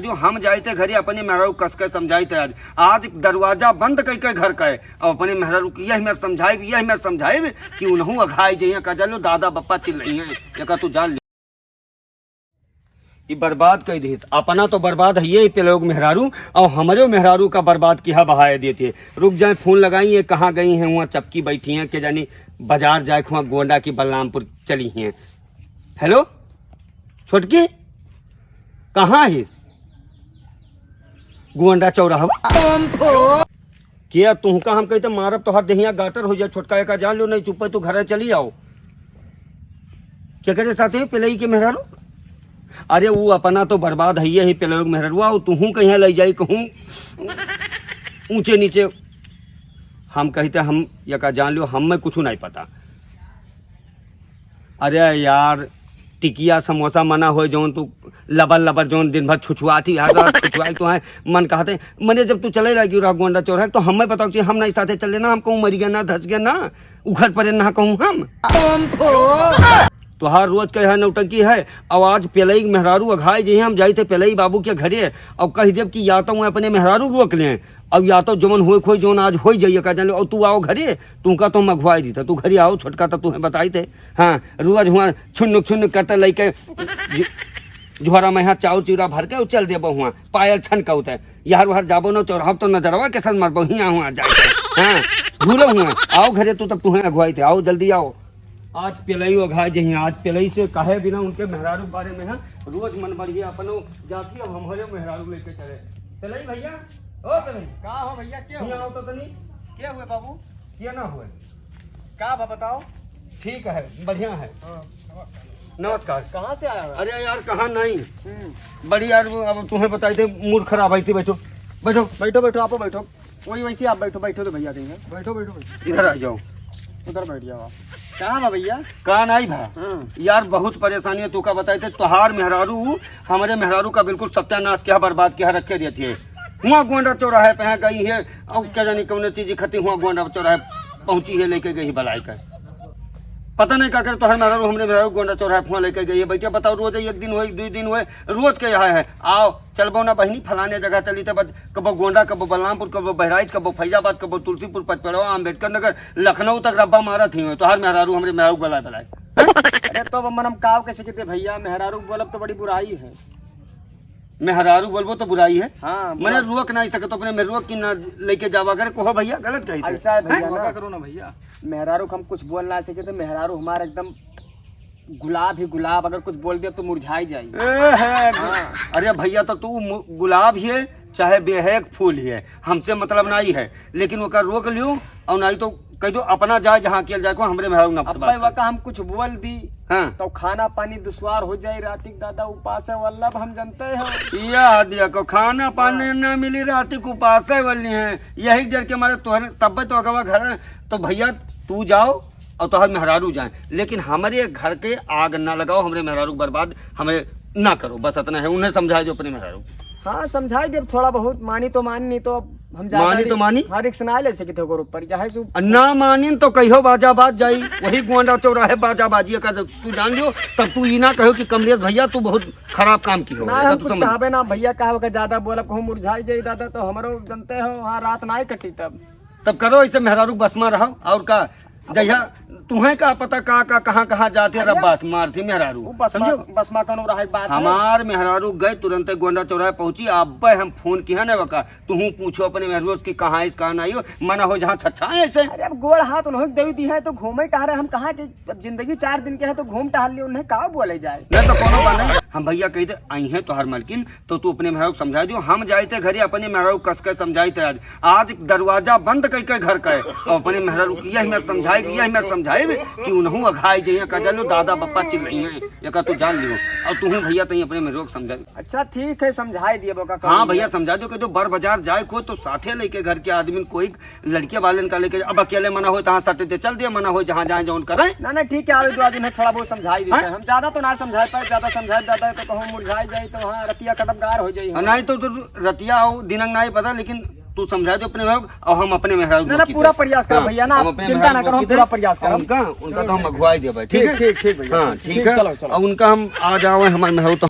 जो हम जाए थे घरे अपने मेहरारू कस के समझाई थे आज दरवाजा बंद कई के घर का है और अपने मेहरारू यही मैं समझाए कि उन्हों अघाई जइया का जालो दादा बप्पा चिल रही है या तू जान ये बर्बाद कर दी अपना तो बर्बाद है ये पे लोग मेहरारू और हमारे मेहरारू का बर्बाद किया बहाए देते। रुक जाए फोन लगाई ये कहाँ गई हैं वहाँ चपकी बैठी हैं कि जानी बाजार जाए वहाँ गोंडा की बलरामपुर चली हैं। हेलो छोटकी कहाँ है गोंडा चौराहा क्या तुमका हम कहते मारब तो हर दहिया गाटर हो जाए छोटका का जान लो नहीं चुप तो घर चली आओ क्या करे साथ पेलई के मेहरारू। अरे वो अपना तो बर्बाद है ही पेलोग मेहरुआ तू कहीं ले जाई कहूँ ऊंचे नीचे हम कहते हम या का जान लो हम में कुछ नहीं पता। अरे यार टिकिया समोसा मना हो जौन तू लबर जौन दिन भर छुछुआती छुछुआई तो है मन कहते मने जब तू चले लगी रहा गोंडा चौराहा तो हमें बताओ कि हम नहीं साथे चले ना हम कहूँ मर गया ना धस गया ना उखड़ पड़े ना कहूँ हम तो हर रोज कह नौटंकी है। आवाज पेलई मेहरारू अघाई जे हम जाए थे पेलई बाबू के घरे और कह देव कि या तो मैं अपने मेहरारू रोक लें अब या तो जमन हो खोई जोन आज हो जाइए का जान और तू आओ घरे तुमका तो मघवाई दी था तू घरे आओ छोटका तो तुम्हें बताई थे। हाँ रोज हुआ छुन्न करते लेके झोरा में यहाँ चाउर चूरा भर के चल देव हुआ पायल छन कहते यार वहां जाबो न चौराहा तो नजरवा के सन मरबो हियाँ हुआ जाए। हाँ भूलो हुआ आओ घरे तू तब तुम्हें अघवाई थे आओ जल्दी आओ आज पेलई घाय जही आज पेलई से कहे बिना उनके मेहरारू बारे में है रोज मन बढ़िया अपनो जाती अब हमारे मेहरारू लेके चले पेलई भैया ओ पेलई का हो भैया क्या यहाँ आओ तो तनी क्या हुए बाबू क्या ना हुए का बताओ। ठीक है बढ़िया है नमस्कार। कहाँ से आया? अरे यार कहाँ नहीं बड़ी यार अब तुम्हें बताई थे मूड खराब आई थी बैठो बैठो बैठो बैठो आप बैठो वही वैसे आप बैठो बैठो तो भैया देंगे बैठो बैठो इधर आ जाओ उधर बैठ जाओ आप। कहाँ बा भैया? कहाँ नहीं भा यार बहुत परेशानी है तू का बताई थे तोहार मेहरारू हमारे मेहरारू का बिल्कुल सत्यानाश किया बर्बाद किया रखे देती है हुआ गोंडा चौराहे पे गई है और क्या जानी कौन चीज इकट्ठी हुआ गोंडा चौराहे पहुंची है लेके गई बलाई कर पता नहीं क्या करे तो हर मेहरारू हमने मेहरारू गोंडा चौराहे फुआ लेके गई है भैया बताओ रोज एक दिन हुए दो दिन हुए रोज के यहाँ है आओ चलबो ना बहनी फलाने जगह चली थे कबो गोंडा कबो बलरामपुर कबो बहराइच कबो फैजाबाद कबो तुलसीपुर पचपड़वा अम्बेडकर नगर लखनऊ तक रब्बा मारा थी तो हर मेहरारू हमरे मेहरारू बलाए अरे तो मन हम काव कैसे कहते भैया मेहरारू बोलब तो बड़ी बुराई है मेहरारू बोलबो तो बुराई है। हाँ मैंने रोक नहीं सके तो अपने में रोक की ना लेके जावा करे कहो भैया गलत कही ऐसा है भैया ना करो ना भैया मेहरारू को हम कुछ बोल ना सके तो मेहरारू हमारा एकदम गुलाब ही गुलाब अगर कुछ बोल दिया तो मुरझाई जाएगी। हाँ। अरे भैया तो तू गुलाब ही है चाहे बेहक फूल ही है हमसे मतलब नहीं है लेकिन वो रोक लियो और नहीं तो कह दो अपना जाए जहाँ किया जाए को हमरे मेहरारू ना वका हम कुछ बोल दी हाँ। तो खाना पानी दुश्वार हो जाए रातिक दादा उपास है वल्लभ हम जानते हैं यह दिया को खाना पानी न मिली रातिक उपास है वाली है यही डर के हमारे तोहरे तब तो अगवा घर तो भैया तू जाओ और तोहर मेहरारू जाए लेकिन हमारे घर के आग ना लगाओ हमरे मेहरारू बर्बाद हमें ना करो बस इतना है उन्हें समझा दो अपने मेहरारू। हाँ समझाई दे थोड़ा बहुत मानी तो मानी नहीं तो हम मानी तो मानी हर एक सुना ले सके थे ऊपर क्या है ना मानी तो कहो बाजा बाज जाई वही गोंडा चौराहे बाजा बाजी का तू जान लियो तब तू ये ना कहो कि कमलेश भैया तू बहुत खराब काम की हो ना हम कुछ कहावे ना भैया कहा ज्यादा बोला कहूँ मुरझाई जाई दादा तो हमारो जानते हो वहाँ रात ना कटी तब करो ऐसे मेहरारू बस में रहो और का जहिया तुम्हें का पता कहाँ जाते रब बात मारती मेहरारू समझो बस मा कनो रहा बात हमार मेहरारू गए तुरंत गोंडा चौराहे पहुंची अब हम फोन किया ना बका तू पूछो अपने मेहरारू की कहाँ इस कहाँ नहीं हो मना हो जहाँ छच्छा है ऐसे। अरे अब गोड़ हाथ उन्होंने देवी दी है तो घूमे टहरे हम कहाँ के जिंदगी 4 दिन के है तो घूम टहल लिये उन्हें कहा बोले जाए नहीं तो कोनो बात नहीं हम भैया कहते आई है तो हर मलकिन तो तू अपने मेहरारू समझा दियो हम जाए थे घरे अपने मेहरारू कस कर समझाई थे आज दरवाजा बंद करके घर का है और अपने मेहरारू यही मैं समझाए कि उन्हों अघाई जइया का जानो दादा बप्पा चिल रही है या तू जान लियो और तू भैया तई अपने में रोक समझा। अच्छा ठीक है समझाई दिए बोका। हाँ भैया समझा दो कि जो बर बाजार जाए को तो साथे लेके घर के आदमी कोई लड़के वाले का लेके अब अकेले मना हो तहाँ सटे चल दिया मना हो जहाँ जाए जौन करे ना ठीक है आवे दो आदमी थोड़ा बहुत समझाई देते हम ज्यादा तो ना समझाए पाए ज्यादा समझाए जाता है तो कहूँ मुरझाई जाए तो वहाँ रतिया कदमगार हो जाए नहीं तो रतिया हो दिनंग नहीं पता लेकिन तू समझा दो अपने मेहरारू और हम अपने मेहरारू ना पूरा प्रयास करो भैया ना चिंता ना करो पूरा प्रयास करो उनका तो हम अगुवाई दे भाई ठीक है ठीक भैया हाँ ठीक है और उनका हम आ जाओ हमारे मेहरारू